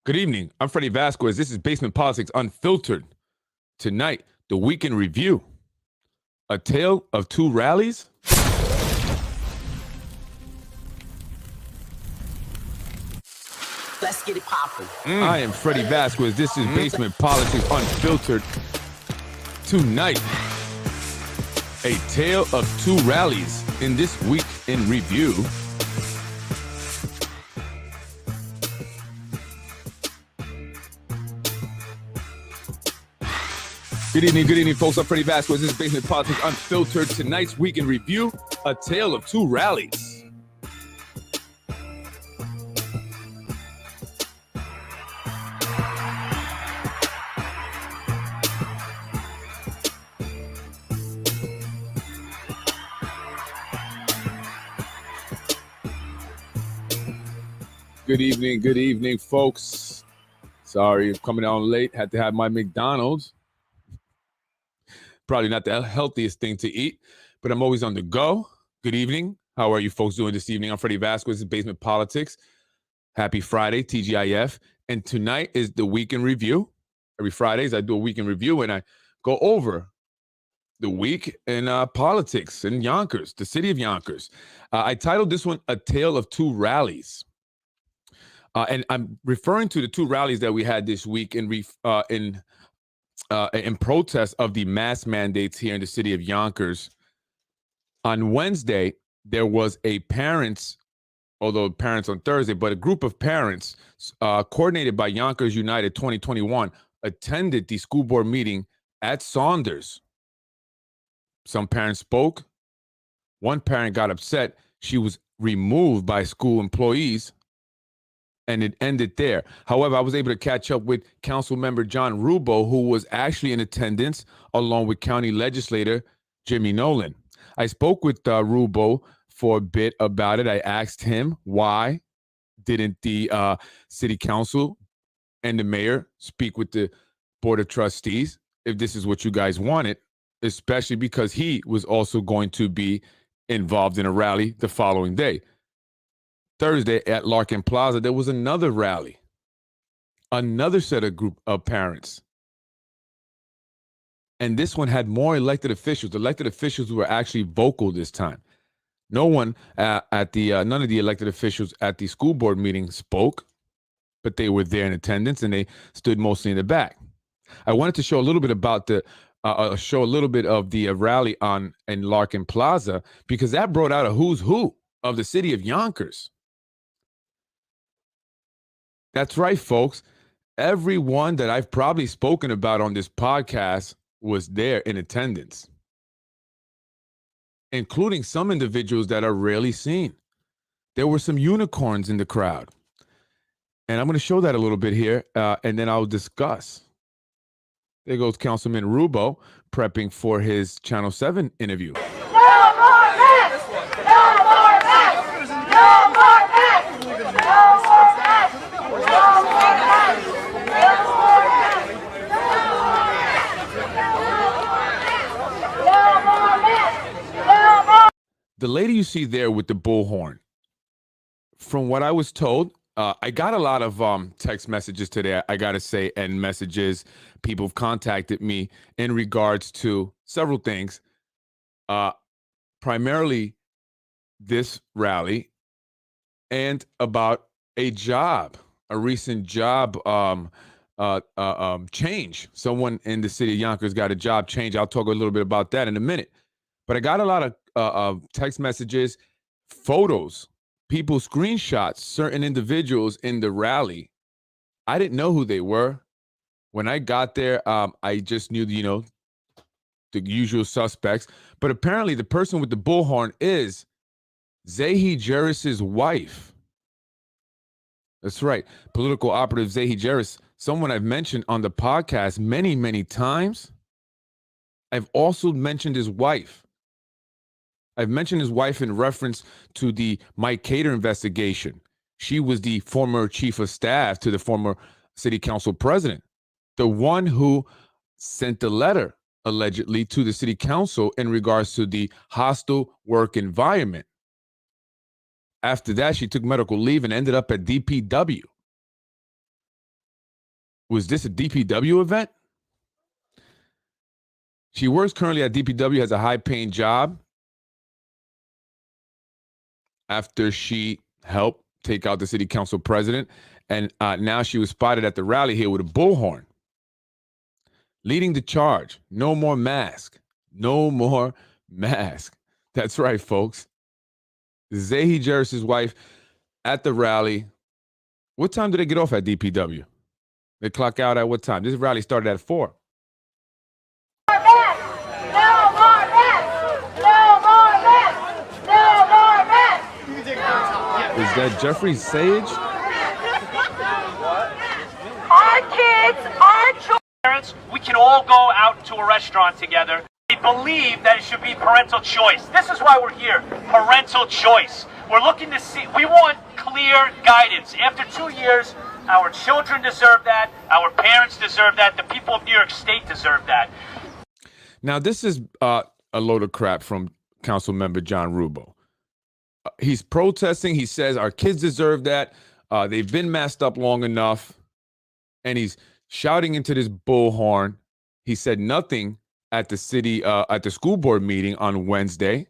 Good evening. I'm Freddie Vasquez. This is Basement Politics Unfiltered. Tonight, the Week in Review. A tale of two rallies? Let's get it poppin'. I am Freddie Vasquez. This is Basement Politics Unfiltered. Tonight, a tale of two rallies in this Week in Review. Good evening, folks. I'm Freddie Vasquez. This is Basement Politics Unfiltered. Tonight's Week in Review, a tale of two rallies. Good evening, folks. Sorry, I'm coming on late. Had to have my McDonald's. Probably not the healthiest thing to eat, but I'm always on the go. Good evening. How are you folks doing this evening? I'm Freddie Vasquez, this is Basement Politics. Happy Friday, TGIF. And tonight is the Week in Review. Every Fridays, I do a Week in Review, and I go over the week in politics in Yonkers, the city of Yonkers. I titled this one, A Tale of Two Rallies. And I'm referring to the two rallies that we had this week in protest of the mask mandates here in the city of Yonkers. On Wednesday, there was a parents on Thursday, but a group of parents coordinated by Yonkers United 2021 attended the school board meeting at Saunders. Some parents spoke. One parent got upset. She was removed by school employees, and it ended there. However, I was able to catch up with Council Member John Rubo, who was actually in attendance, along with County Legislator Jimmy Nolan. I spoke with Rubo for a bit about it. I asked him, why didn't the City Council and the Mayor speak with the Board of Trustees if this is what you guys wanted, especially because he was also going to be involved in a rally the following day. Thursday at Larkin Plaza, there was another rally, another set of group of parents. And this one had more elected officials. Elected officials were actually vocal this time. None of the elected officials at the school board meeting spoke, but they were there in attendance and they stood mostly in the back. I wanted to show a little bit about the rally in Larkin Plaza, because that brought out a who's who of the city of Yonkers. That's right, folks. Everyone that I've probably spoken about on this podcast was there in attendance, including some individuals that are rarely seen. There were some unicorns in the crowd. And I'm going to show that a little bit here, and then I'll discuss. There goes Councilman Rubo prepping for his Channel 7 interview. The lady you see there with the bullhorn, from what I was told, I got a lot of text messages today, I got to say, and messages. People have contacted me in regards to several things, primarily this rally and about a recent job change. Someone in the city of Yonkers got a job change. I'll talk a little bit about that in a minute. But I got a lot of text messages, photos, people screenshots, certain individuals in the rally. I didn't know who they were. When I got there, I just knew, the usual suspects. But apparently the person with the bullhorn is Zahi Jeris's wife. That's right. Political operative Zahi Jeris, someone I've mentioned on the podcast many, many times. I've also mentioned his wife. I've mentioned his wife in reference to the Machete investigation. She was the former chief of staff to the former city council president, the one who sent the letter allegedly to the city council in regards to the hostile work environment. After that, she took medical leave and ended up at DPW. Was this a DPW event? She works currently at DPW, has a high-paying job after she helped take out the city council president. And now she was spotted at the rally here with a bullhorn, leading the charge. No more mask. No more mask. That's right, folks. Zahi Jeris's wife at the rally. What time did they get off at DPW? They clock out at what time? This rally started at 4. Is that Jeffrey Sage? Our kids, our children. Parents, we can all go out to a restaurant together. We believe that it should be parental choice. This is why we're here. Parental choice. We're looking to see, we want clear guidance. After 2 years, our children deserve that. Our parents deserve that. The people of New York State deserve that. Now, this is a load of crap from Council Member John Rubel. He's protesting. He says our kids deserve that. They've been masked up long enough. And he's shouting into this bullhorn. He said nothing at the school board meeting on Wednesday.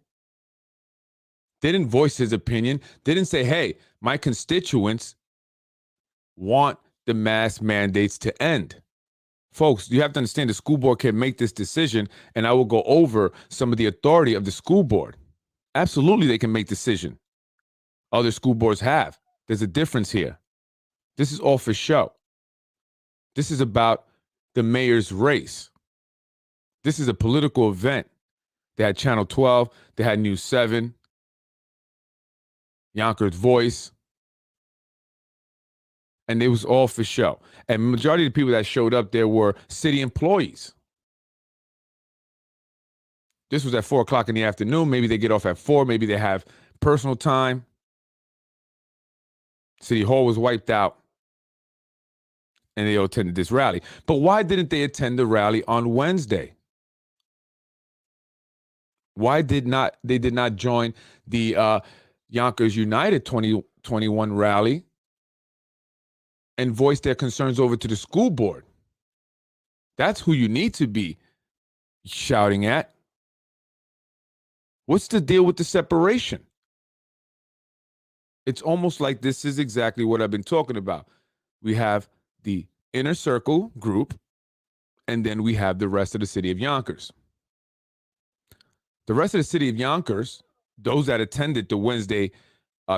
Didn't voice his opinion. Didn't say, hey, my constituents want the mask mandates to end. Folks, you have to understand the school board can make this decision, and I will go over some of the authority of the school board. Absolutely, they can make decision. Other school boards have. There's a difference here. This is all for show. This is about the mayor's race. This is a political event. They had Channel 12. They had News 7. Yonkers Voice. And it was all for show. And majority of the people that showed up there were city employees. This was at 4 o'clock in the afternoon. Maybe they get off at 4. Maybe they have personal time. City Hall was wiped out. And they all attended this rally. But why didn't they attend the rally on Wednesday? Why did they did not join the Yonkers United 2021 rally and voice their concerns over to the school board? That's who you need to be shouting at. What's the deal with the separation? It's almost like this is exactly what I've been talking about. We have the inner circle group, and then we have the rest of the city of Yonkers. The rest of the city of Yonkers, those that attended the Wednesday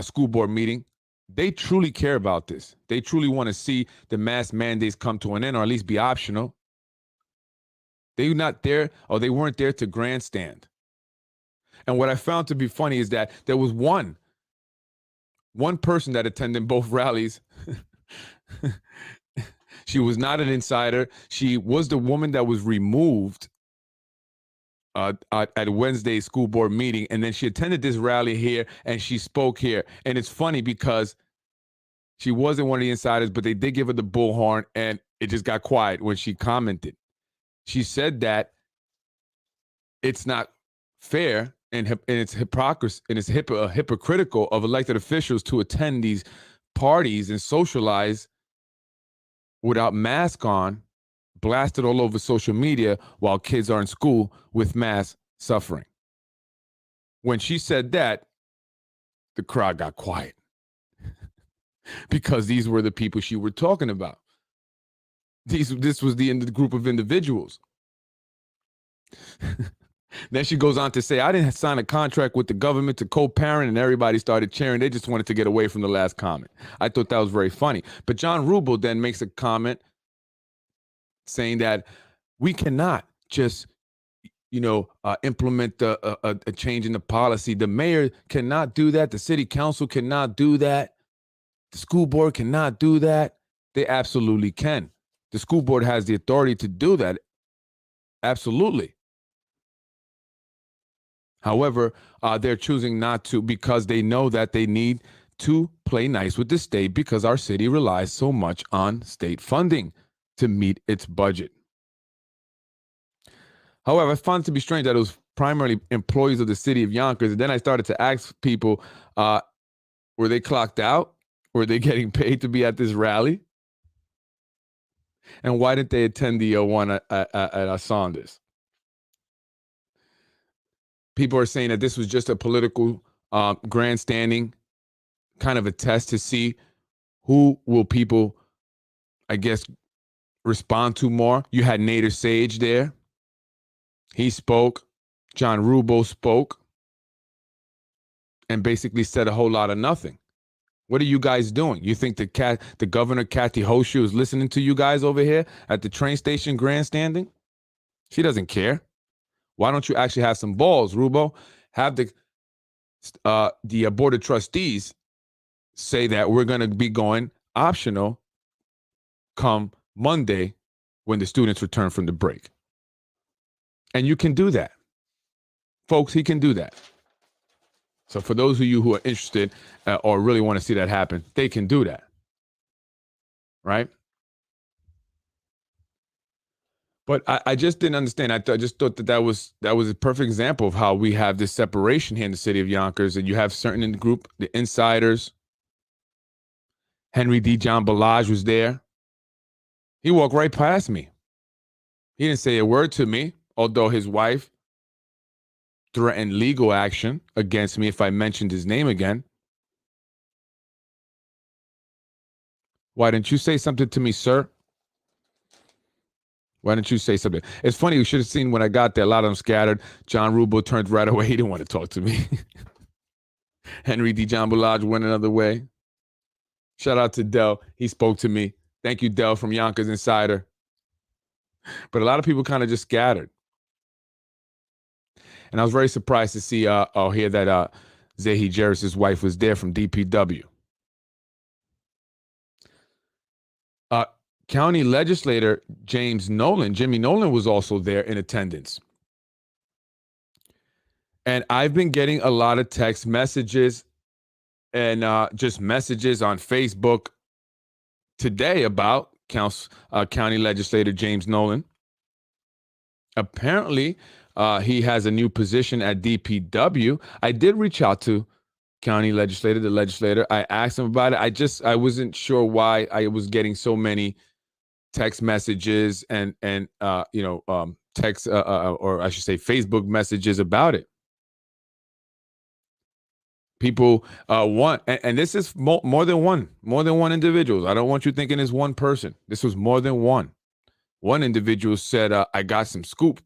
school board meeting, they truly care about this. They truly want to see the mask mandates come to an end, or at least be optional. They're not there, or they weren't there to grandstand. And what I found to be funny is that there was one person that attended both rallies. She was not an insider. She was the woman that was removed at Wednesday's school board meeting, and then she attended this rally here, and she spoke here. And it's funny because she wasn't one of the insiders, but they did give her the bullhorn, and it just got quiet when she commented. She said that it's not fair and it's hypocrisy and it's hypocritical of elected officials to attend these parties and socialize without mask on, blasted all over social media while kids are in school with mass suffering. When she said that, the crowd got quiet because these were the people she were talking about. This was the group of individuals. Then she goes on to say, I didn't sign a contract with the government to co-parent, and everybody started cheering. They just wanted to get away from the last comment. I thought that was very funny. But John Rubel then makes a comment saying that we cannot just implement a change in the policy. The mayor cannot do that. The city council cannot do that. The school board cannot do that. They absolutely can. The school board has the authority to do that. Absolutely. However, they're choosing not to because they know that they need to play nice with the state because our city relies so much on state funding to meet its budget. However, I found it to be strange that it was primarily employees of the city of Yonkers. And then I started to ask people, were they clocked out? Were they getting paid to be at this rally? And why didn't they attend the one at Saunders? People are saying that this was just a political grandstanding kind of a test to see who will people, I guess, respond to more. You had Nader Sage there. He spoke. John Rubo spoke and basically said a whole lot of nothing. What are you guys doing? You think the governor, Kathy Hochul, is listening to you guys over here at the train station grandstanding? She doesn't care. Why don't you actually have some balls, Rubo? Have the board of trustees say that we're going to be going optional come Monday when the students return from the break. And you can do that. Folks, he can do that. So for those of you who are interested or really want to see that happen, they can do that. Right? But I just didn't understand. I just thought that was a perfect example of how we have this separation here in the city of Yonkers. And you have certain in the group, the insiders. Henry D. John Balaj was there. He walked right past me. He didn't say a word to me, although his wife threatened legal action against me if I mentioned his name again. Why didn't you say something to me, sir? Why didn't you say something? It's funny, you should have seen when I got there, a lot of them scattered. John Rubo turned right away. He didn't want to talk to me. Henry D. John Balaj went another way. Shout out to Dell. He spoke to me. Thank you, Dell from Yonkers Insider. But a lot of people kind of just scattered. And I was very surprised to see, hear that Zahi Jarris's wife was there from DPW. County legislator Jimmy Nolan was also there in attendance. And I've been getting a lot of text messages and just messages on Facebook today about County Legislator James Nolan. Apparently, he has a new position at DPW. I did reach out to the legislator. I asked him about it. I wasn't sure why I was getting so many text messages and text or I should say Facebook messages about it. People want, and this is more than one individual. I don't want you thinking it's one person. This was more than one. One individual said, I got some scoop.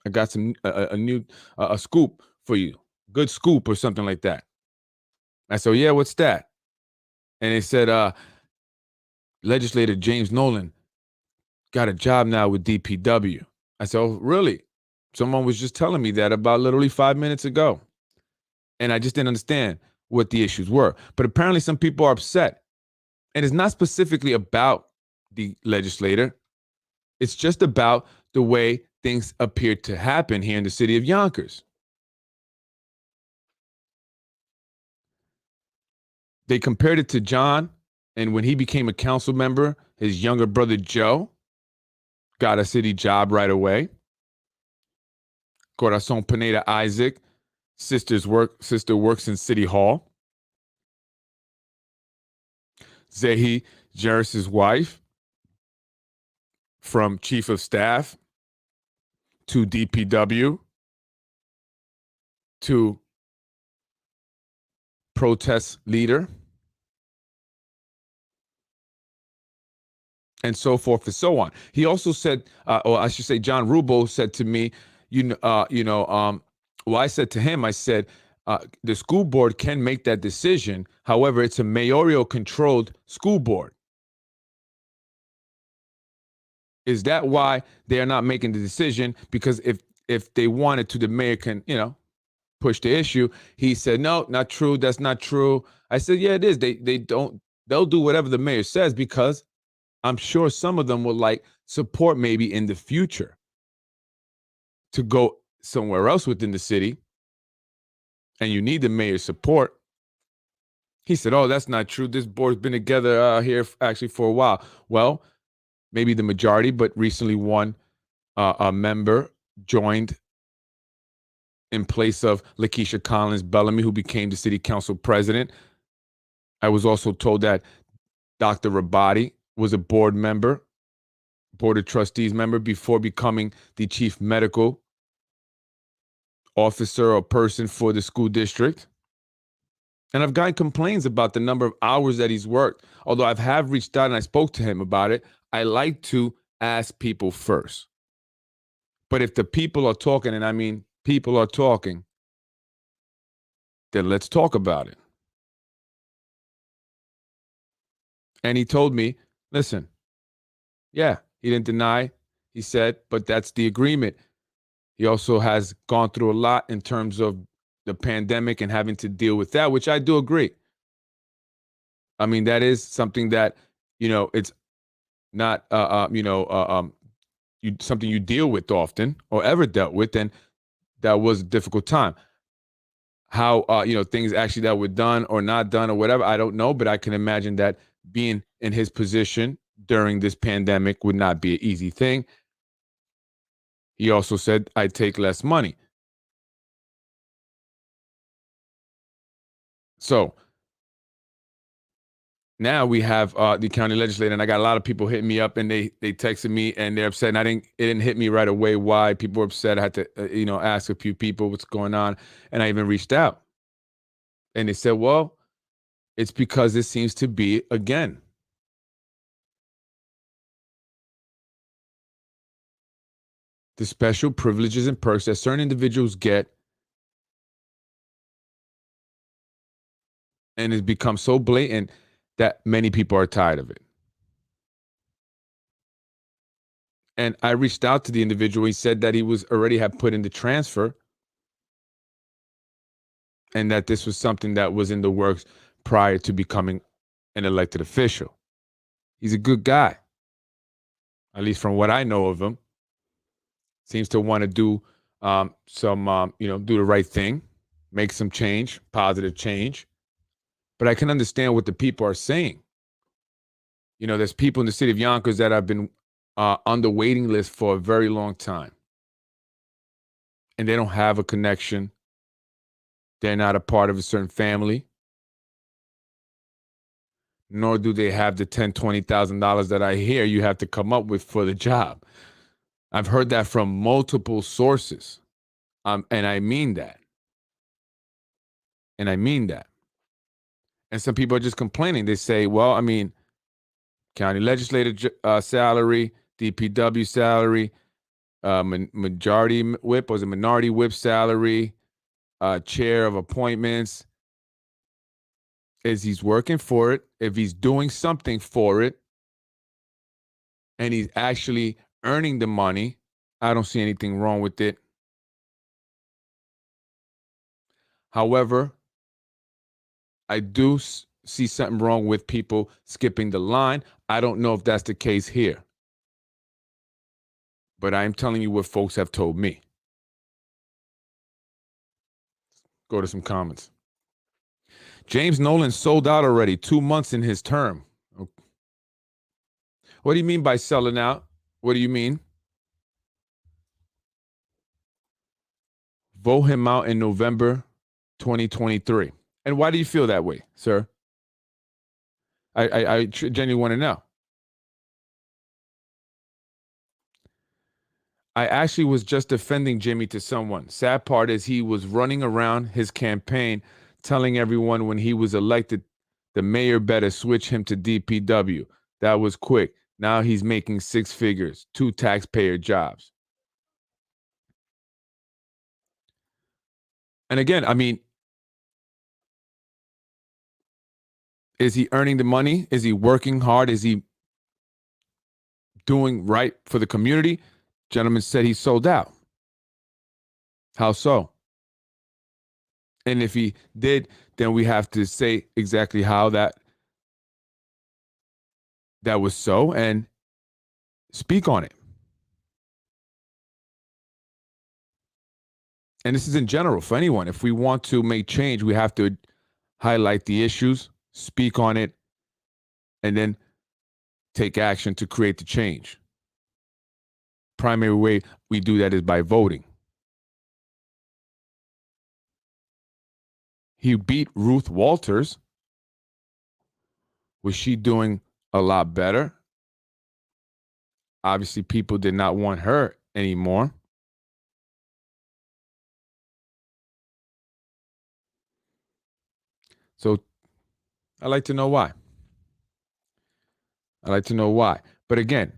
I got some a scoop for you. Good scoop or something like that. I said, yeah, what's that? And they said, Legislator James Nolan got a job now with DPW. I said, oh, really? Someone was just telling me that about literally 5 minutes ago. And I just didn't understand what the issues were. But apparently some people are upset. And it's not specifically about the legislator. It's just about the way things appear to happen here in the city of Yonkers. They compared it to John, and when he became a council member, his younger brother Joe got a city job right away. Corazon Pineda Isaac, sister works in City Hall. Zahi Jarris's wife, from chief of staff to DPW to protest leader, and so forth and so on. He also said, or I should say, John Rubo said to me, I said to him, I said, the school board can make that decision. However, it's a mayoral controlled school board. Is that why they are not making the decision? Because if if they wanted to, the mayor can, push the issue. He said, no, not true. That's not true. I said, yeah, it is. They'll do whatever the mayor says, because I'm sure some of them will like support maybe in the future to go somewhere else within the city, and you need the mayor's support. He said, oh, that's not true. This board's been together here actually for a while. Well, maybe the majority, but recently one a member joined in place of Lakeisha Collins Bellamy, who became the city council president. I was also told that Dr. Rabati was a board of trustees member, before becoming the chief medical officer or person for the school district. And I've gotten complaints about the number of hours that he's worked. Although I have reached out and I spoke to him about it, I like to ask people first. But if the people are talking, and I mean people are talking, then let's talk about it. And he told me, listen, yeah, he didn't deny. He said, but that's the agreement. He also has gone through a lot in terms of the pandemic and having to deal with that, which I do agree. I mean, that is something that, it's not, something you deal with often or ever dealt with. And that was a difficult time. How, things actually that were done or not done or whatever, I don't know. But I can imagine that being in his position during this pandemic would not be an easy thing. He also said, I'd take less money. So now we have the county legislator, and I got a lot of people hitting me up, and they texted me, and they're upset. And it didn't hit me right away why people were upset. I had to, ask a few people what's going on, and I even reached out, and they said, well, it's because it seems to be, again, the special privileges and perks that certain individuals get, and it's become so blatant that many people are tired of it. And I reached out to the individual. He said that he was already had put in the transfer, and that this was something that was in the works prior to becoming an elected official. He's a good guy, at least from what I know of him. Seems to want to do do the right thing, make some change, positive change. But I can understand what the people are saying. There's people in the city of Yonkers that have been on the waiting list for a very long time, and they don't have a connection. They're not a part of a certain family, nor do they have the $10,000, $20,000 that I hear you have to come up with for the job. I've heard that from multiple sources, and I mean that. And I mean that. And some people are just complaining. They say, well, I mean, county legislator salary, DPW salary, majority whip, or is it minority whip salary, chair of appointments. Is he's working for it, if he's doing something for it, and he's actually earning the money, I don't see anything wrong with it. However, I do see something wrong with people skipping the line. I don't know if that's the case here, but I'm telling you what folks have told me. Go to some comments. James Nolan sold out already, 2 months in his term. What do you mean by selling out? What do you mean? Vote him out in November 2023. And why do you feel that way, sir? I genuinely want to know. I actually was just defending Jimmy to someone. Sad part is he was running around his campaign telling everyone when he was elected, the mayor better switch him to DPW. That was quick. Now he's making 6 figures, 2 taxpayer jobs. And again, I mean, is he earning the money? Is he working hard? Is he doing right for the community? Gentleman said he sold out. How so? And if he did, then we have to say exactly how that was so and speak on it. And this is in general for anyone. If we want to make change, we have to highlight the issues, speak on it, and then take action to create the change. Primary way we do that is by voting. He beat Ruth Walters. Was she doing a lot better? Obviously, people did not want her anymore. So I'd like to know why. I'd like to know why. But again,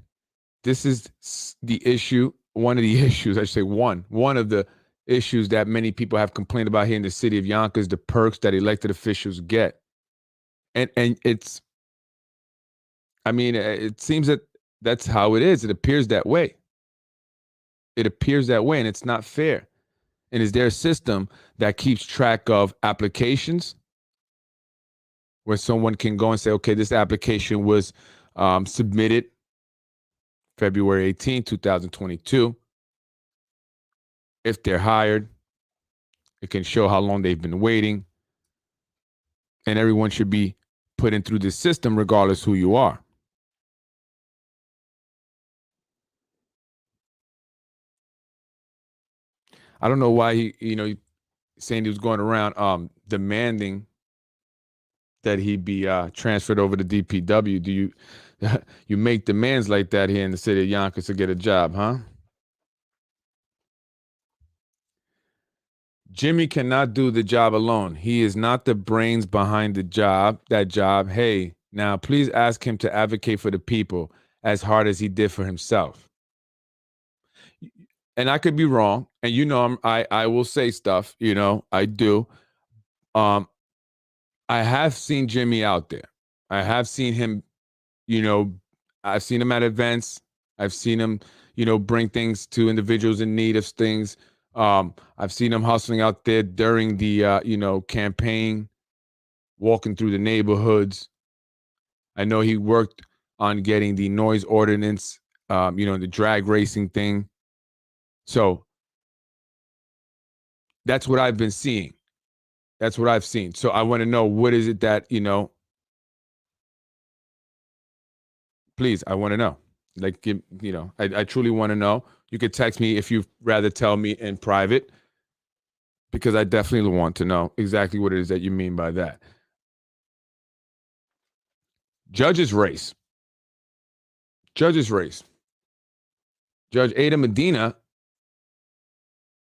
this is the issue, one of the issues, I should say one of the issues that many people have complained about here in the city of Yonkers, the perks that elected officials get. And it's, I mean, it seems that that's how it is. It appears that way. It appears that way, and it's not fair. And is there a system that keeps track of applications where someone can go and say, okay, this application was submitted February 18, 2022. If they're hired, it can show how long they've been waiting. And everyone should be put in through this system regardless who you are. I don't know why he, saying he was going around demanding that he be transferred over to DPW. Do you you make demands like that here in the city of Yonkers to get a job, huh? Jimmy cannot do the job alone. He is not the brains behind that job. Hey, now please ask him to advocate for the people as hard as he did for himself. And I could be wrong, and I will say stuff, I do. I have seen Jimmy out there. I have seen him, I've seen him at events. I've seen him, bring things to individuals in need of things. I've seen him hustling out there during the, campaign, walking through the neighborhoods. I know he worked on getting the noise ordinance, the drag racing thing. So that's what I've been seeing. That's what I've seen. So I want to know, what is it that, please, I want to know. Like, I truly want to know. You could text me if you'd rather tell me in private, because I definitely want to know exactly what it is that you mean by that. Judge's race. Judge's race. Judge Ada Medina,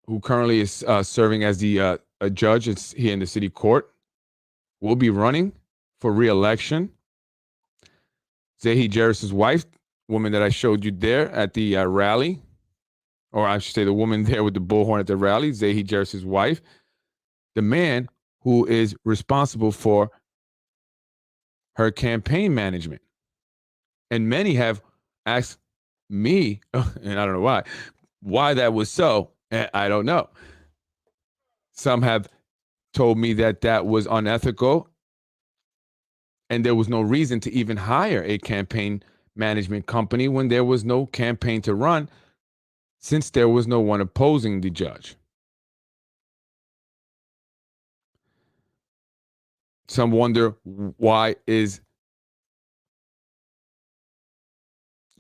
who currently is serving as the a judge here in the city court, will be running for re-election. Zahi Jarris's wife, woman that I showed you there at the rally, or I should say the woman there with the bullhorn at the rally, Zahi Jarris's wife, the man who is responsible for her campaign management. And many have asked me, and I don't know why that was so. I don't know. Some have told me that was unethical, and there was no reason to even hire a campaign management company when there was no campaign to run, since there was no one opposing the judge. Some wonder, why is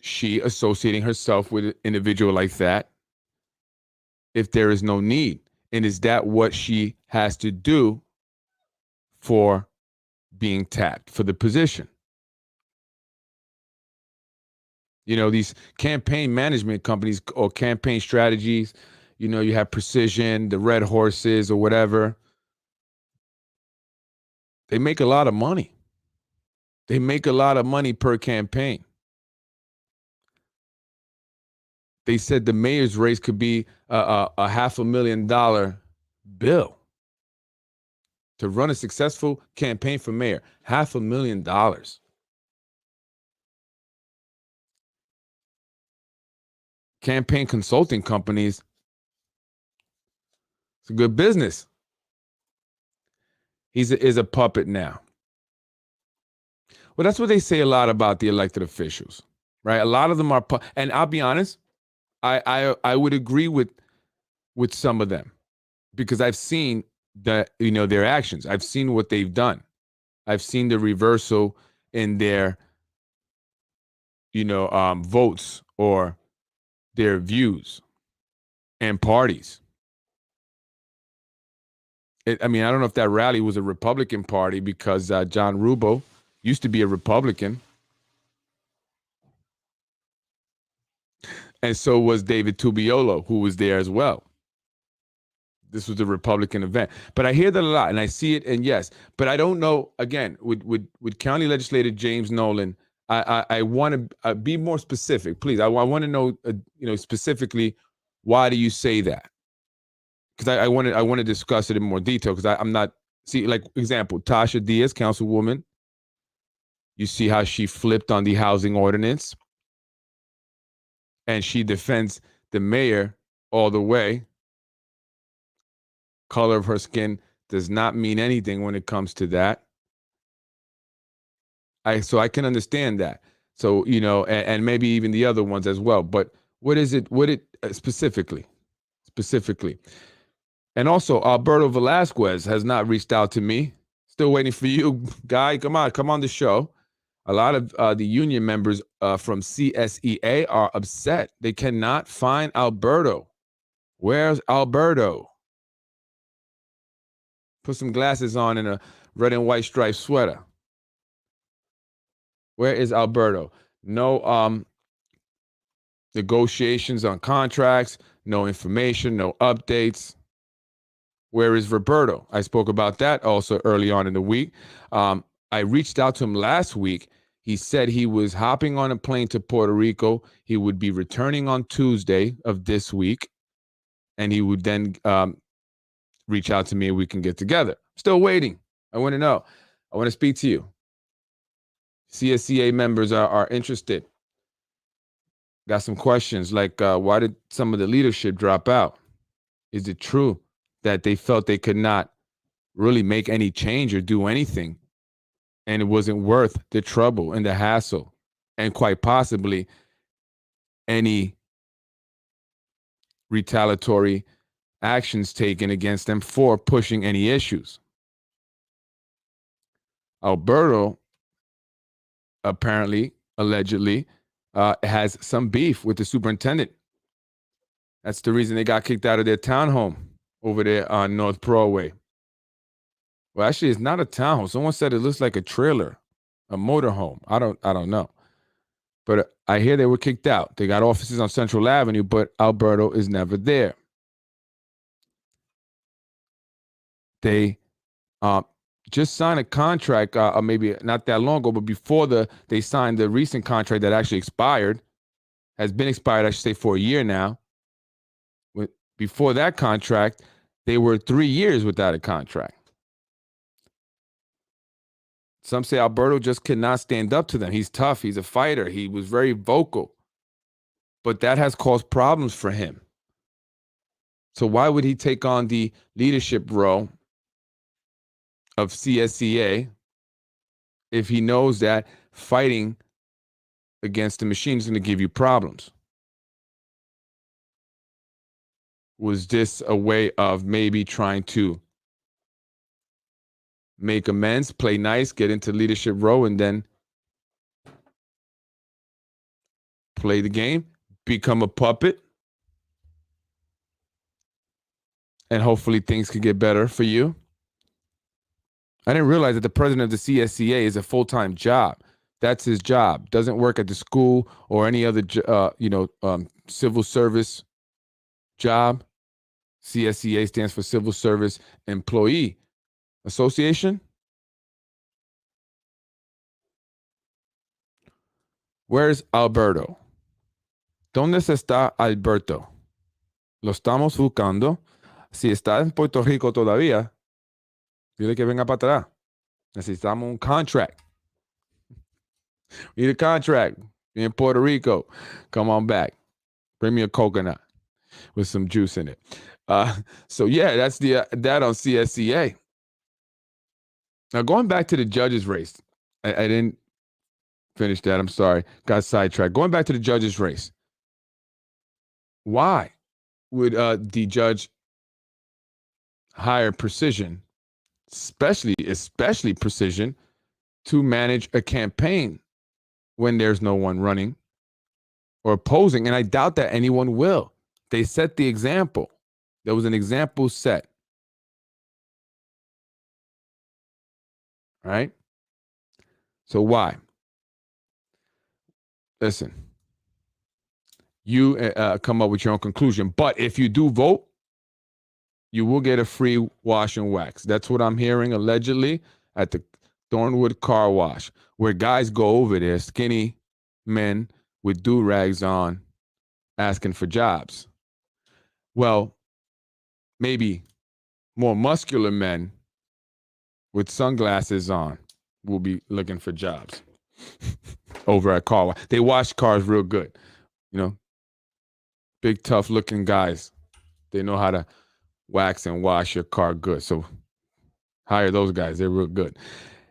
she associating herself with an individual like that if there is no need? And is that what she has to do for being tapped for the position? These campaign management companies or campaign strategies, you have Precision, the Red Horses, or whatever. They make a lot of money. They make a lot of money per campaign. They said the mayor's race could be a $500,000 bill. To run a successful campaign for mayor, $500,000. Campaign consulting companies It's a good business. Is a puppet now. Well, that's what they say a lot about the elected officials, right? A lot of them are, and I'll be honest, I would agree with some of them because I've seen their actions. I've seen what they've done. I've seen the reversal in their votes or their views and parties. I don't know if that rally was a Republican party because John Rubio used to be a Republican. And so was David Tubiolo, who was there as well. This was a Republican event. But I hear that a lot, and I see it, and yes. But I don't know, again, with County Legislator James Nolan, I want to be more specific, please. I want to know, specifically, why do you say that? Because I want to discuss it in more detail because I'm not, see, like, example, Tasha Diaz, councilwoman, you see how she flipped on the housing ordinance and she defends the mayor all the way. Color of her skin does not mean anything when it comes to that. So I can understand that. So, and maybe even the other ones as well. But what is it? Specifically? And also, Alberto Velasquez has not reached out to me. Still waiting for you, guy. Come on the show. A lot of the union members from CSEA are upset. They cannot find Alberto. Where's Alberto? Put some glasses on and a red and white striped sweater. Where is Alberto? No negotiations on contracts, no information, no updates. Where is Roberto? I spoke about that also early on in the week. I reached out to him last week. He said he was hopping on a plane to Puerto Rico. He would be returning on Tuesday of this week, and he would then reach out to me and we can get together. Still waiting. I want to know. I want to speak to you. CSCA members are interested. Got some questions like, why did some of the leadership drop out? Is it true that they felt they could not really make any change or do anything, and it wasn't worth the trouble and the hassle, and quite possibly any retaliatory actions taken against them for pushing any issues? Alberto apparently, allegedly, has some beef with the superintendent. That's the reason they got kicked out of their townhome over there on North Broadway. Well, actually, it's not a townhome. Someone said it looks like a trailer, a motorhome. I don't know. But I hear they were kicked out. They got offices on Central Avenue, but Alberto is never there. They just signed a contract, maybe not that long ago, but before they signed the recent contract that actually expired, has been expired, I should say, for a year now. Before that contract, they were 3 years without a contract. Some say Alberto just cannot stand up to them. He's tough. He's a fighter. He was very vocal. But that has caused problems for him. So why would he take on the leadership role of CSCA if he knows that fighting against the machine is going to give you problems? Was this a way of maybe trying to make amends, play nice, get into leadership role, and then play the game, become a puppet, and hopefully things could get better for you? I didn't realize that the president of the CSCA is a full-time job. That's his job. Doesn't work at the school or any other, civil service job. CSCA stands for Civil Service Employee Association. Where's Alberto? ¿Dónde está Alberto? Lo estamos buscando. Si está en Puerto Rico todavía, dile que venga para atrás. Necesitamos un contract. We need a contract. You're in Puerto Rico. Come on back. Bring me a coconut. with some juice in it. So yeah, that's the that on CSCA. Now going back to the judges race, I didn't finish that. I'm sorry, got sidetracked. Going back to the judges race, why would the judge hire precision, especially precision, to manage a campaign when there's no one running or opposing? And I doubt that anyone will. They set the example. There was an example set. Right? So why? Listen, you come up with your own conclusion. But if you do vote, you will get a free wash and wax. That's what I'm hearing allegedly at the Thornwood Car Wash, where guys go over there, skinny men with do-rags on, asking for jobs. Well, maybe more muscular men with sunglasses on will be looking for jobs over at car wash. They wash cars real good, you know, big, tough looking guys. They know how to wax and wash your car good. So hire those guys. They're real good.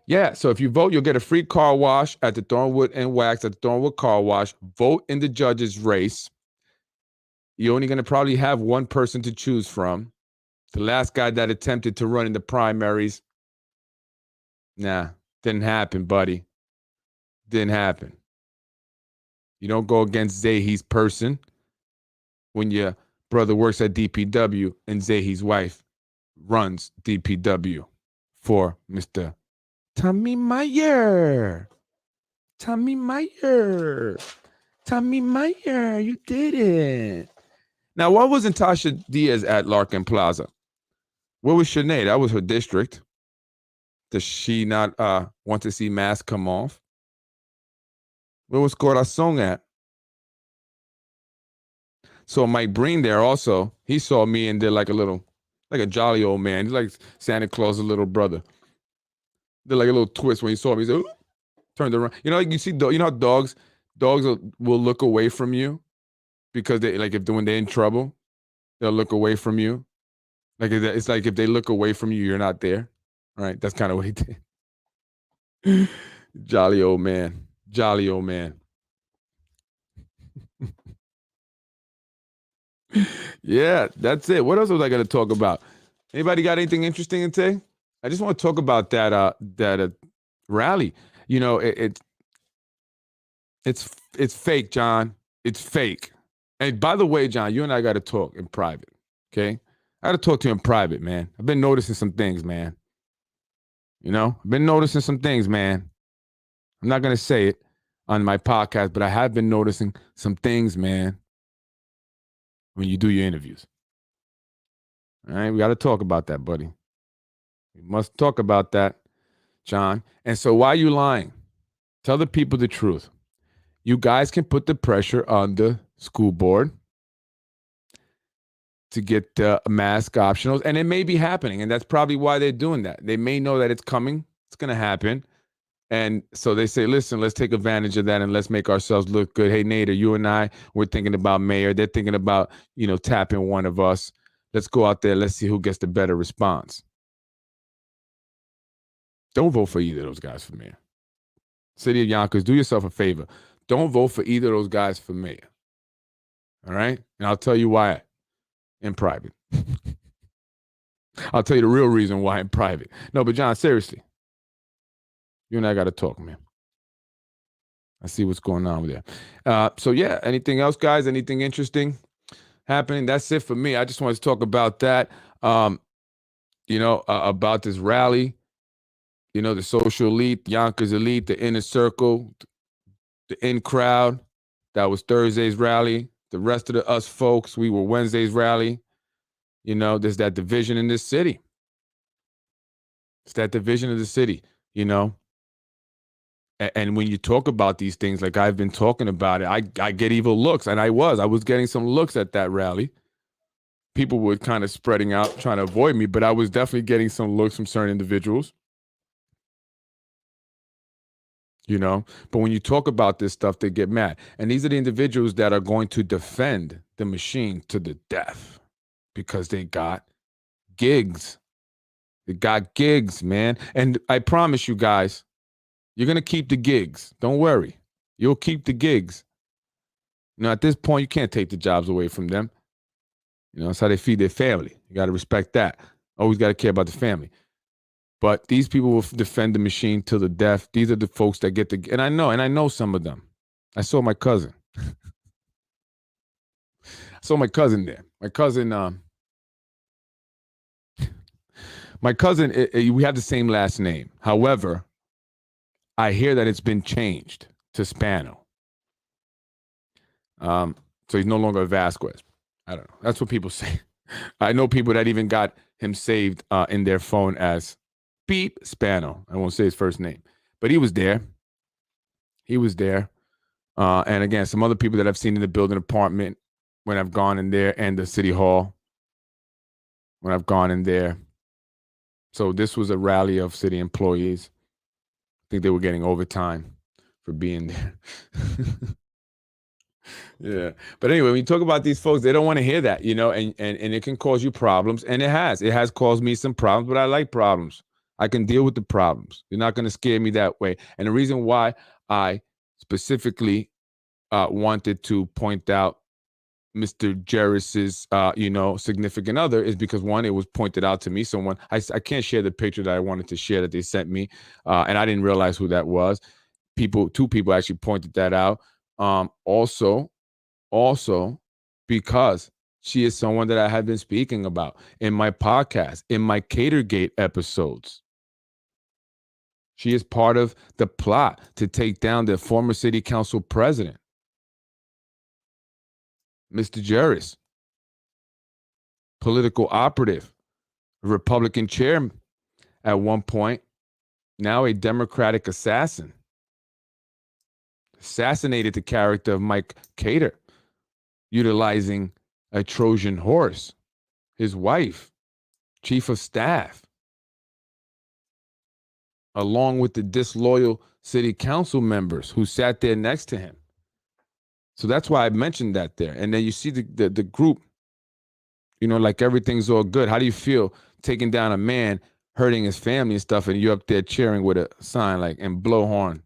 Yeah, so if you vote, you'll get a free car wash at the Thornwood and Wax at the Thornwood Car Wash. Vote in the judges' race. You're only going to probably have one person to choose from. The last guy that attempted to run in the primaries, didn't happen, buddy. Didn't happen. You don't go against Zahi's person when your brother works at DPW and Zahi's wife runs DPW for Mr. Tommy Meyer. Tommy Meyer. Tommy Meyer, you did it. Now, why wasn't Tasha Diaz at Larkin Plaza? Where was Sinead? That was her district. Does she not want to see masks come off? Where was Corazon at? So Mike Breen there also. He saw me and did like a jolly old man. He's like Santa Claus's little brother. Did like a little twist when he saw me. He said, turned around. You know, you see, you know how dogs will look away from you because they like when they're in trouble, they'll look away from you. Like it's like if they look away from you, you're not there. All right, that's kind of what he did. Jolly old man. Jolly old man. Yeah, that's it. What else was I going to talk about? Anybody got anything interesting to say? I just want to talk about that rally. You know, it's fake, John. It's fake. And by the way, John, you and I got to talk in private. Okay, I got to talk to you in private, man. I've been noticing some things, man. You know, I've been noticing some things, man. I'm not going to say it on my podcast, but I have been noticing some things, man, when you do your interviews. All right, we got to talk about that, buddy. We must talk about that, John. And so why are you lying? Tell the people the truth. You guys can put the pressure on the school board to get mask optionals, and it may be happening, and that's probably why they're doing that. They may know that it's coming. It's going to happen. And so they say, listen, let's take advantage of that and let's make ourselves look good. Hey, Nader, you and I, we're thinking about mayor. They're thinking about, tapping one of us. Let's go out there. Let's see who gets the better response. Don't vote for either of those guys for mayor. City of Yonkers, do yourself a favor. Don't vote for either of those guys for mayor. All right? And I'll tell you why in private. I'll tell you the real reason why in private. No, but John, seriously. You and I got to talk, man. I see what's going on with there. So, yeah, anything else, guys? Anything interesting happening? That's it for me. I just wanted to talk about that, about this rally, the social elite, Yonkers elite, the inner circle, the in crowd. That was Thursday's rally. The rest of us folks, we were Wednesday's rally. There's that division in this city. It's that division of the city, And when you talk about these things, like I've been talking about it, I get evil looks. And I was getting some looks at that rally. People were kind of spreading out, trying to avoid me, but I was definitely getting some looks from certain individuals. But when you talk about this stuff, they get mad. And these are the individuals that are going to defend the machine to the death because they got gigs. They got gigs, man. And I promise you guys, you're going to keep the gigs. Don't worry. You'll keep the gigs. At this point, you can't take the jobs away from them. That's how they feed their family. You got to respect that. Always got to care about the family. But these people will defend the machine till the death. These are the folks that get the, and I know some of them. I saw my cousin. I saw my cousin there. My cousin, we have the same last name. However, I hear that it's been changed to Spano. So he's no longer a Vasquez. I don't know. That's what people say. I know people that even got him saved in their phone as Beep Spano. I won't say his first name, but he was there. And again, some other people that I've seen in the building apartment when I've gone in there, and the city hall when I've gone in there. So this was a rally of city employees. I think they were getting overtime for being there. Yeah. But anyway, when you talk about these folks, they don't want to hear that, and it can cause you problems. And it has caused me some problems, but I like problems. I can deal with the problems. You're not going to scare me that way. And the reason why I specifically wanted to point out Mr. Jarris's, significant other is because, one, it was pointed out to me. Someone, I can't share the picture that I wanted to share that they sent me, and I didn't realize who that was. Two people actually pointed that out. Also, because she is someone that I have been speaking about in my podcast, in my Catergate episodes. She is part of the plot to take down the former city council president, Mr. Jarris, political operative, Republican chair at one point, now a Democratic assassin. Assassinated the character of Mike Cater, utilizing a Trojan horse, his wife, chief of staff, along with the disloyal city council members who sat there next to him. So that's why I mentioned that there. And then you see the group, like everything's all good. How do you feel taking down a man, hurting his family and stuff, and you're up there cheering with a sign and blow horn,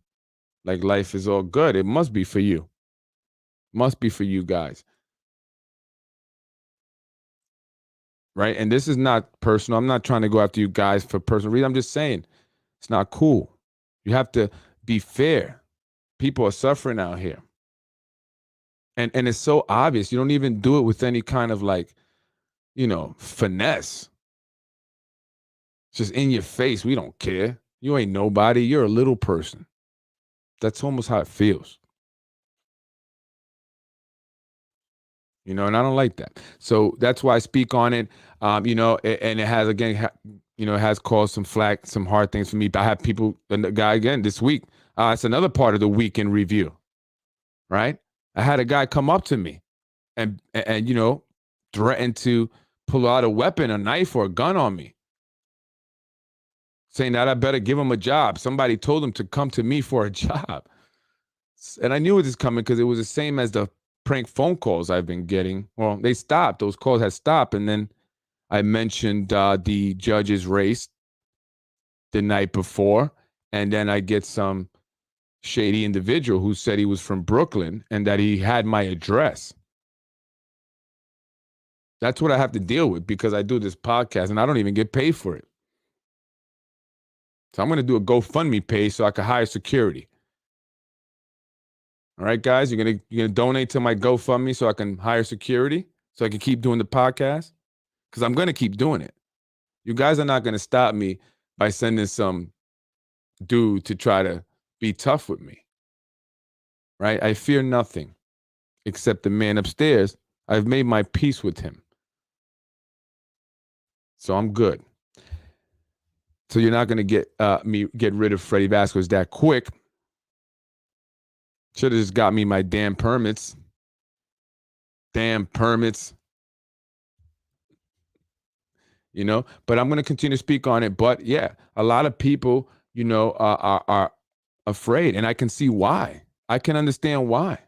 like life is all good? It must be for you. Must be for you guys. Right? And this is not personal. I'm not trying to go after you guys for personal reasons. I'm just saying it's not cool. You have to be fair. People are suffering out here. And it's so obvious. You don't even do it with any kind of finesse. It's just in your face. We don't care. You ain't nobody. You're a little person. That's almost how it feels. And I don't like that. So that's why I speak on it. And it has, again, it has caused some flack, some hard things for me. I have people, and the guy again this week, it's another part of the week in review, right? I had a guy come up to me and threaten to pull out a weapon, a knife or a gun on me, saying that I better give him a job. Somebody told him to come to me for a job. And I knew it was coming because it was the same as the prank phone calls I've been getting. Well, they stopped. Those calls had stopped. And then I mentioned the judge's race the night before. And then I get some shady individual who said he was from Brooklyn and that he had my address. That's what I have to deal with because I do this podcast and I don't even get paid for it. So I'm going to do a GoFundMe page so I can hire security. All right, guys, you're gonna donate to my GoFundMe so I can hire security, so I can keep doing the podcast, because I'm gonna keep doing it. You guys are not gonna stop me by sending some dude to try to be tough with me. Right? I fear nothing except the man upstairs. I've made my peace with him, so I'm good. So you're not gonna get me get rid of Freddie Vasquez that quick. Should have just got me my damn permits. Damn permits. But I'm going to continue to speak on it. But yeah, a lot of people, are afraid, and I can see why. I can understand why.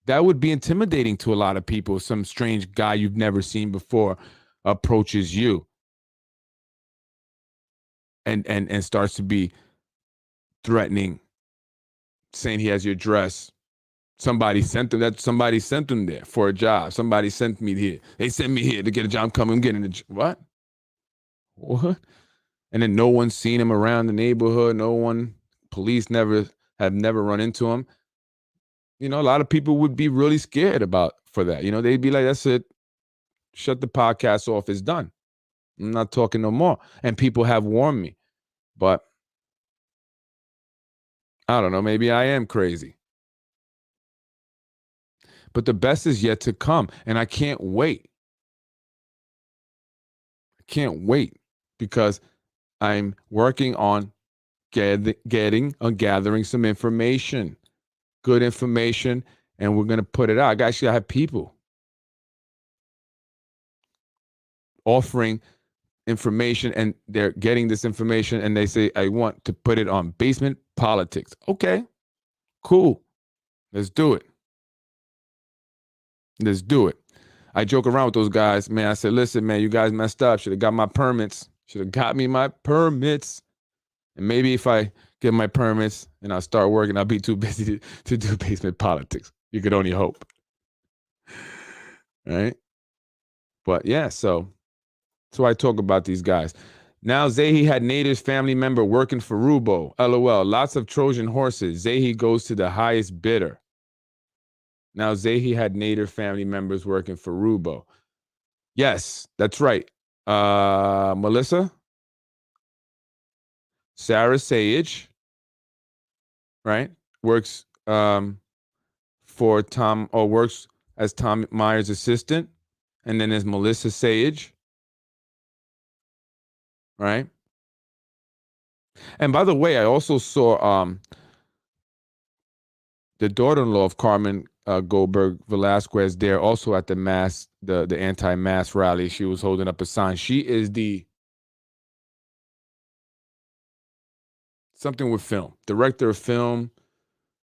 That would be intimidating to a lot of people. Some strange guy you've never seen before approaches you and starts to be threatening, saying he has your address. Somebody sent them there for a job. Somebody sent me here. They sent me here to get a job. I'm coming, I'm getting a job. What? And then no one's seen him around the neighborhood. Police have never run into him. A lot of people would be really scared for that. They'd be like, that's it. Shut the podcast off. It's done. I'm not talking no more. And people have warned me, but I don't know. Maybe I am crazy. But the best is yet to come. And I can't wait. Because I'm working on gathering some information, good information, and we're going to put it out. I have people offering information, and they're getting this information, and they say, I want to put it on Basement Politics. Okay, cool. Let's do it. I joke around with those guys, man. I said, listen, man, you guys messed up. Should have got my permits. Should have got me my permits. And maybe if I get my permits and I start working, I'll be too busy to do Basement Politics. You could only hope. Right? But yeah, so I talk about these guys. Now, Zahi had Nader's family member working for Rubo. LOL. Lots of Trojan horses. Zahi goes to the highest bidder. Now, Zahi had Nader family members working for Rubo. Yes, that's right. Melissa, Sarah Sage, right? Works for Tom, or works as Tom Meyer's assistant. And then there's Melissa Sage, right? And by the way, I also saw the daughter-in-law of Carmen Goldberg Velasquez there, also at the anti-mask rally. She was holding up a sign. She is the something with film, director of film,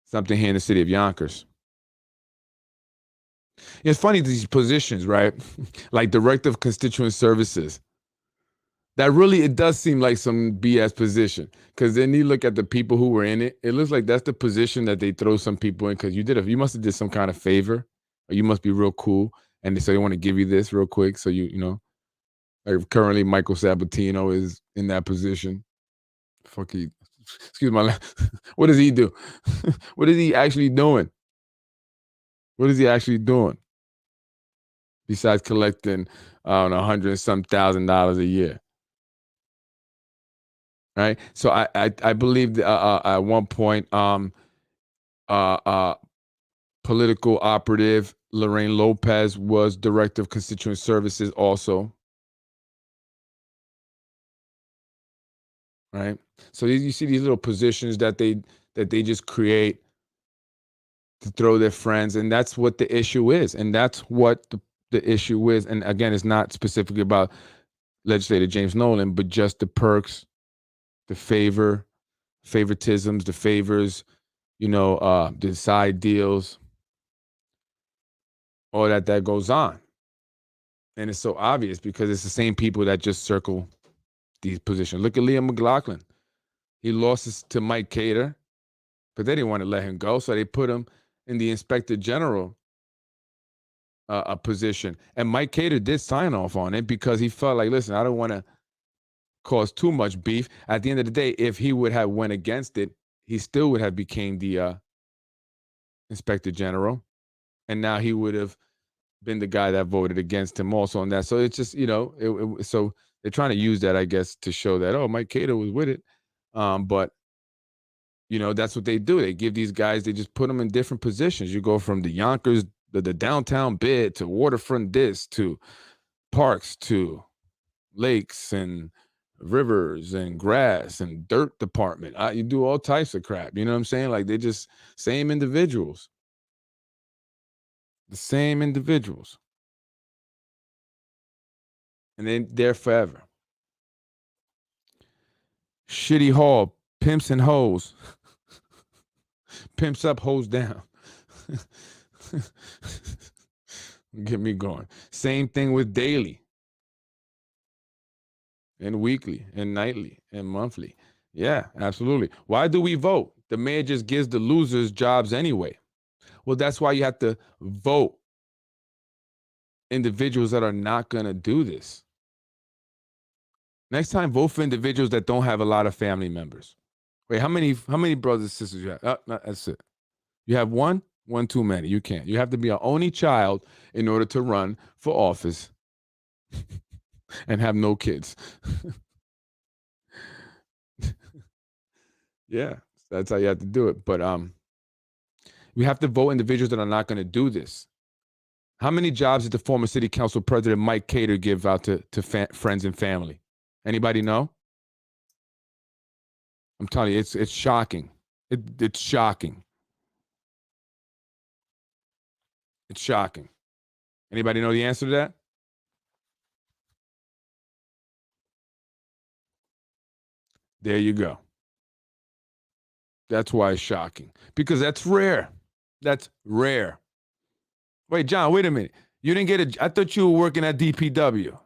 something here in the city of Yonkers. It's funny, these positions, right? Like director of constituent services. That really, it does seem like some BS position, because then you look at the people who were in it. It looks like that's the position that they throw some people in, because you must have did some kind of favor, or you must be real cool, and so they want to give you this real quick. So like currently Michael Sabatino is in that position. Excuse my, what does he do? What is he actually doing? What is he actually doing besides collecting $100,000 a year? Right. So I believe at one point, political operative Lorraine Lopez was director of constituent services also. Right. So you see these little positions that they just create to throw their friends, and that's what the issue is, and that's what the issue is. And again, it's not specifically about legislator James Nolan, but just the perks, the favoritisms, the favors, the side deals, all that goes on. And it's so obvious because it's the same people that just circle these positions. Look at Liam McLaughlin. He lost to Mike Cater, but they didn't want to let him go, so they put him in the inspector general a position. And Mike Cater did sign off on it because he felt like, listen, I don't want to cause too much beef. At the end of the day, if he would have went against it, he still would have became the inspector general, and now he would have been the guy that voted against him also on that. So it's just, so they're trying to use that, I guess, to show that, oh, Mike Cater was with it. But that's what they do. They give these guys, they just put them in different positions. You go from the Yonkers, the downtown bid, to waterfront this, to parks, to lakes and rivers and grass and dirt department. You do all types of crap. You know what I'm saying? Like, they're just same individuals. The same individuals. And they're there forever. Shitty Hall, pimps and hoes. Pimps up, hoes down. Get me going. Same thing with daily and weekly and nightly and monthly. Yeah, absolutely. Why do we vote? The mayor just gives the losers jobs anyway. Well, that's why you have to vote individuals that are not going to do this. Next time, vote for individuals that don't have a lot of family members. Wait, how many brothers and sisters you have? No, that's it. You have one too many. You can't. You have to be an only child in order to run for office and have no kids. Yeah, that's how you have to do it. But we have to vote individuals that are not going to do this. How many jobs did the former city council president Mike Cater give out to friends and family? Anybody know? I'm telling you, it's shocking. It's shocking. It's shocking. Anybody know the answer to that? There you go. That's why it's shocking. Because that's rare. That's rare. Wait, John, wait a minute. You didn't get I thought you were working at DPW.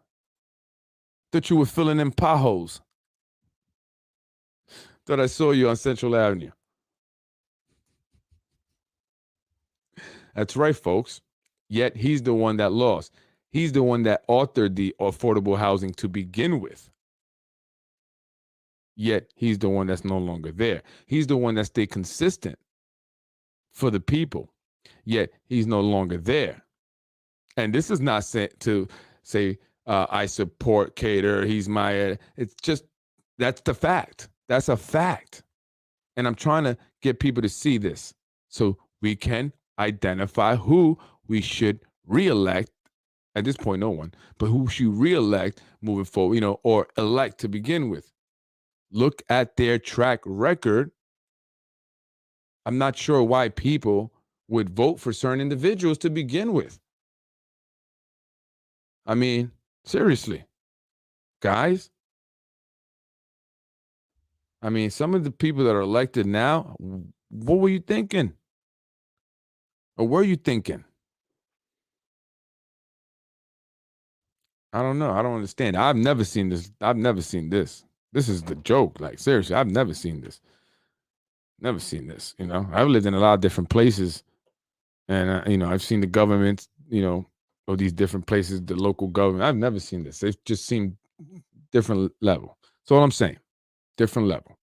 Thought you were filling in potholes. Thought I saw you on Central Avenue. That's right, folks. Yet he's the one that lost. He's the one that authored the affordable housing to begin with. Yet he's the one that's no longer there. He's the one that stayed consistent for the people. Yet he's no longer there. And this is not to say I support Cater. He's my. It's just that's the fact. That's a fact. And I'm trying to get people to see this so we can identify who we should reelect. At this point, no one, but who should reelect moving forward, or elect to begin with. Look at their track record. I'm not sure why people would vote for certain individuals to begin with. I mean, seriously, guys. I mean, some of the people that are elected now, what were you thinking? Or were you thinking? I don't know. I don't understand. I've never seen this. This is the joke. Like, seriously, I've never seen this. Never seen this. I've lived in a lot of different places, and I've seen the government, of these different places, the local government. I've never seen this. It just seemed different level. That's all I'm saying. Different level.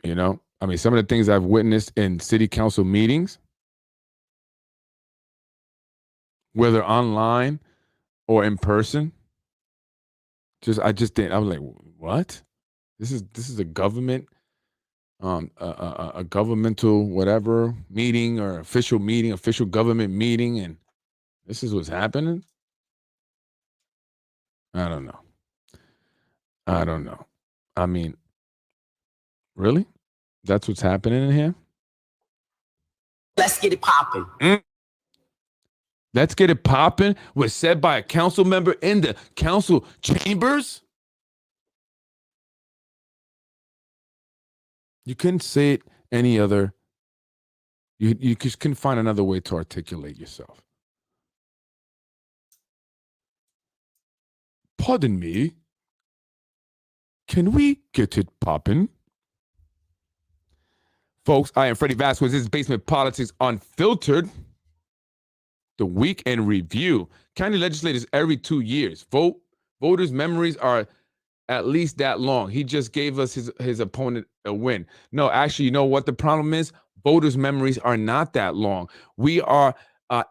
I mean, some of the things I've witnessed in city council meetings, whether online or in person, I just didn't. I was like, what? This is a government, a governmental whatever meeting or official government meeting, and this is what's happening. I don't know. I mean, really? That's what's happening in here? Let's get it popping. Let's get it popping was said by a council member in the council chambers? You couldn't say it any other. You just couldn't find another way to articulate yourself. Pardon me. Can we get it poppin'? Folks, I am Freddie Vasquez. This is Basement Politics Unfiltered. The week in review. County legislators every 2 years. Voters' memories are at least that long. He just gave us his opponent a win. No, actually, you know what the problem is? Voters' memories are not that long. We are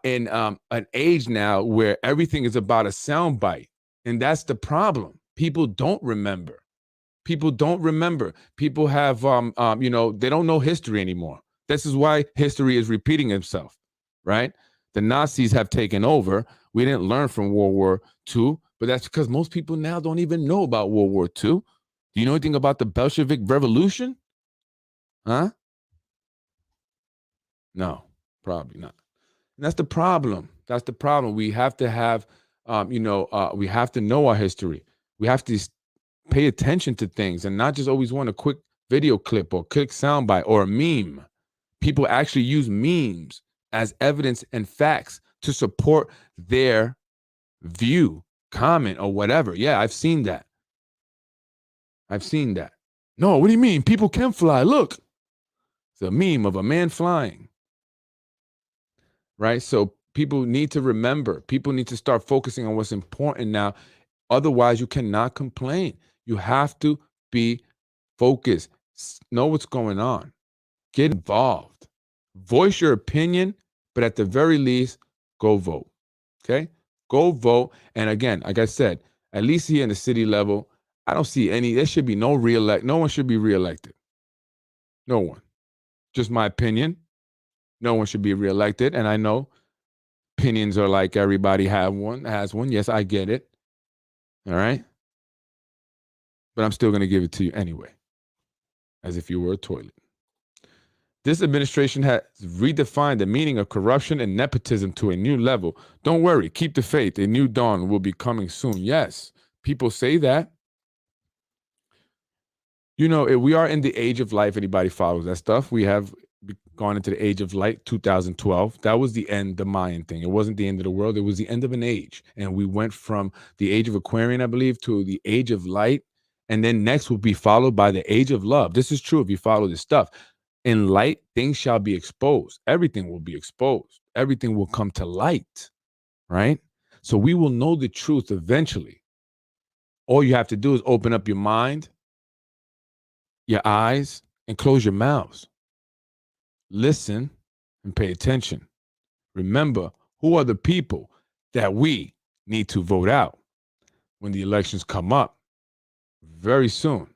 in an age now where everything is about a soundbite. And that's the problem. People don't remember. People have, they don't know history anymore. This is why history is repeating itself, right? The Nazis have taken over. We didn't learn from World War II, but that's because most people now don't even know about World War II. Do you know anything about the Bolshevik Revolution? Huh? No, probably not. And that's the problem. We have to have, we have to know our history. We have to pay attention to things and not just always want a quick video clip or quick soundbite or a meme. People actually use memes as evidence and facts to support their view, comment, or whatever. Yeah, I've seen that. No, what do you mean? People can fly. Look, it's a meme of a man flying. Right? So people need to remember. People need to start focusing on what's important now. Otherwise, you cannot complain. You have to be focused. Know what's going on. Get involved. Voice your opinion, but at the very least, go vote. Okay? Go vote. And again, like I said, at least here in the city level, I don't see any, there should be no reelect. No one should be reelected. No one. Just my opinion. No one should be reelected. And I know opinions are like everybody has one. Yes, I get it. All right. But I'm still going to give it to you anyway, as if you were a toilet. This administration has redefined the meaning of corruption and nepotism to a new level. Don't worry, keep the faith. A new dawn will be coming soon. Yes, people say that. You know, we are in the age of life. Anybody follows that stuff? We have gone into the age of light, 2012. That was the end, the Mayan thing. It wasn't the end of the world. It was the end of an age. And we went from the age of Aquarian, I believe, to the age of light. And then next will be followed by the age of love. This is true if you follow this stuff. In light, things shall be exposed. Everything will be exposed. Everything will come to light, right? So we will know the truth eventually. All you have to do is open up your mind, your eyes, and close your mouths. Listen and pay attention. Remember, who are the people that we need to vote out when the elections come up very soon,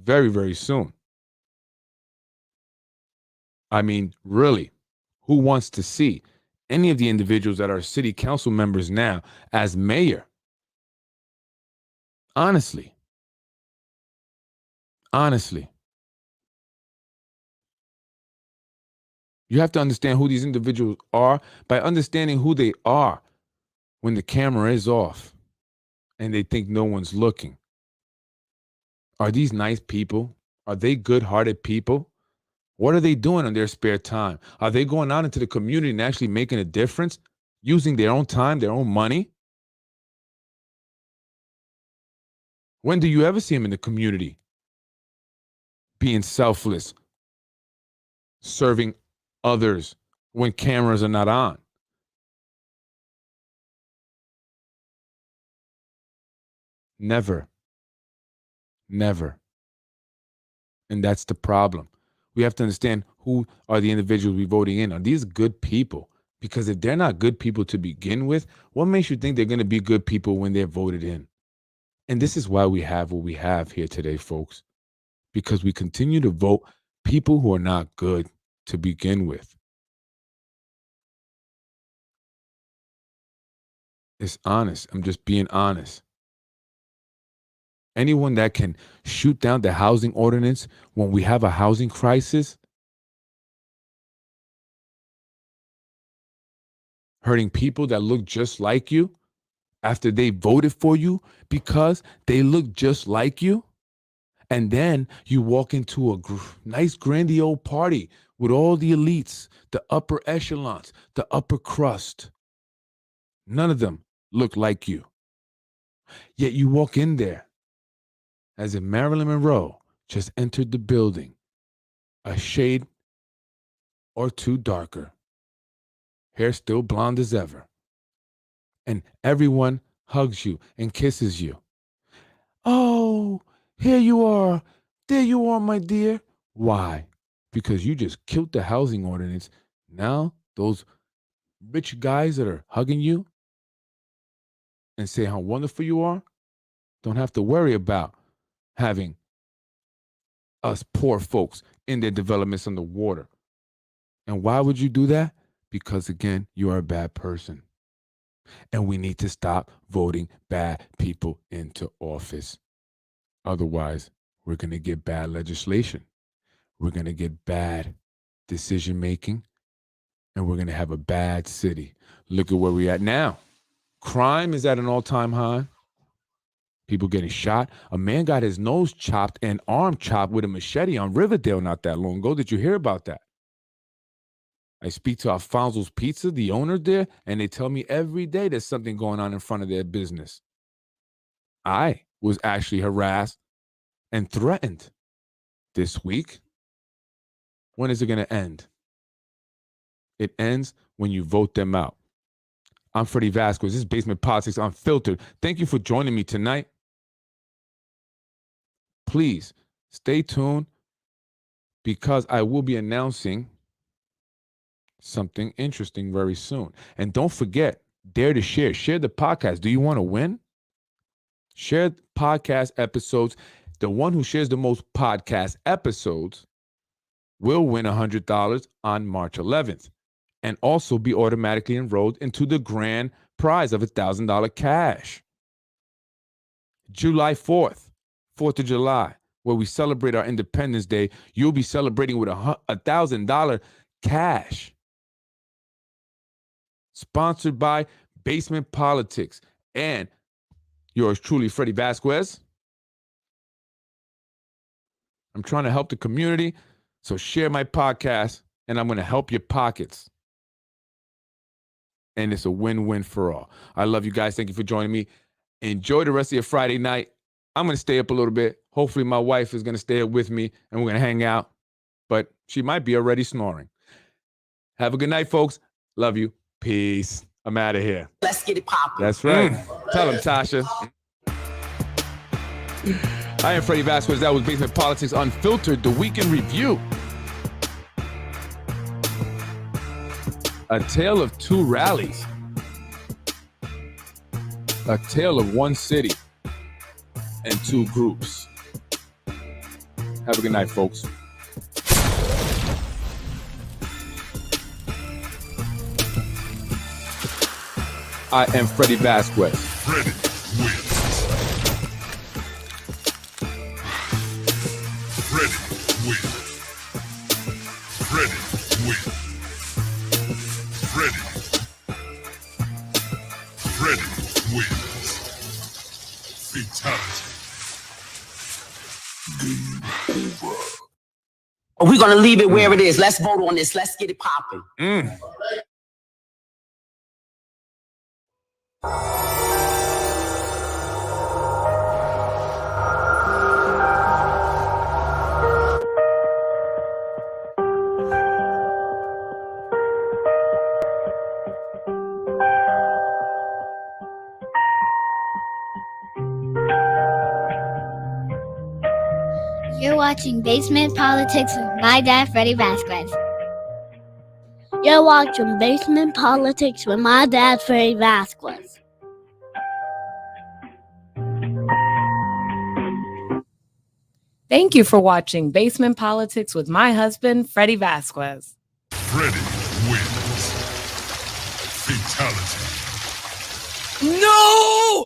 very, very soon. I mean, really, who wants to see any of the individuals that are city council members now as mayor? Honestly. You have to understand who these individuals are by understanding who they are when the camera is off and they think no one's looking. Are these nice people? Are they good-hearted people? What are they doing in their spare time? Are they going out into the community and actually making a difference, using their own time, their own money? When do you ever see them in the community being selfless, serving others when cameras are not on? Never. And that's the problem. We have to understand who are the individuals we're voting in. Are these good people? Because if they're not good people to begin with, what makes you think they're going to be good people when they're voted in? And this is why we have what we have here today, folks, because we continue to vote people who are not good to begin with. It's honest. I'm just being honest. Anyone that can shoot down the housing ordinance when we have a housing crisis, hurting people that look just like you after they voted for you because they look just like you, and then you walk into a nice grandiose party with all the elites, the upper echelons, the upper crust. None of them look like you. Yet you walk in there as if Marilyn Monroe just entered the building, a shade or two darker, hair still blonde as ever, and everyone hugs you and kisses you. Oh, here you are. There you are, my dear. Why? Because you just killed the housing ordinance. Now those rich guys that are hugging you and say how wonderful you are don't have to worry about having us poor folks in their developments underwater. And why would you do that? Because, again, you are a bad person. And we need to stop voting bad people into office. Otherwise, we're going to get bad legislation. We're going to get bad decision making. And we're going to have a bad city. Look at where we're at now. Crime is at an all-time high. People getting shot. A man got his nose chopped and arm chopped with a machete on Riverdale not that long ago. Did you hear about that? I speak to Alfonso's Pizza, the owner there, and they tell me every day there's something going on in front of their business. I was actually harassed and threatened this week. When is it going to end? It ends when you vote them out. I'm Freddie Vasquez. This is Basement Politics Unfiltered. Thank you for joining me tonight. Please stay tuned because I will be announcing something interesting very soon. And don't forget, dare to share. Share the podcast. Do you want to win? Share podcast episodes. The one who shares the most podcast episodes will win $100 on March 11th and also be automatically enrolled into the grand prize of $1,000 cash. July 4th, 4th of July, where we celebrate our Independence Day, you'll be celebrating with $1,000 cash. Sponsored by Basement Politics and yours truly, Freddie Vasquez. I'm trying to help the community, so share my podcast, and I'm going to help your pockets. And it's a win-win for all. I love you guys. Thank you for joining me. Enjoy the rest of your Friday night. I'm going to stay up a little bit. Hopefully my wife is going to stay up with me, and we're going to hang out. But she might be already snoring. Have a good night, folks. Love you. Peace. I'm out of here. Let's get it popping. That's right. Tell him, Tasha. I am Freddie Vasquez. That was Basement Politics Unfiltered, the weekend review. A tale of two rallies. A tale of one city and two groups. Have a good night, folks. I am Freddie Vasquez. Freddie wins. Freddie wins. Freddie wins. Freddie. Freddie wins. Fatality. Game over. We're going to leave it where it is. Let's vote on this. Let's get it popping. You're watching Basement Politics with my dad, Freddie Vasquez. You're watching Basement Politics with my dad, Freddie Vasquez. Thank you for watching Basement Politics with my husband, Freddie Vasquez. Freddie wins. Fatality. No!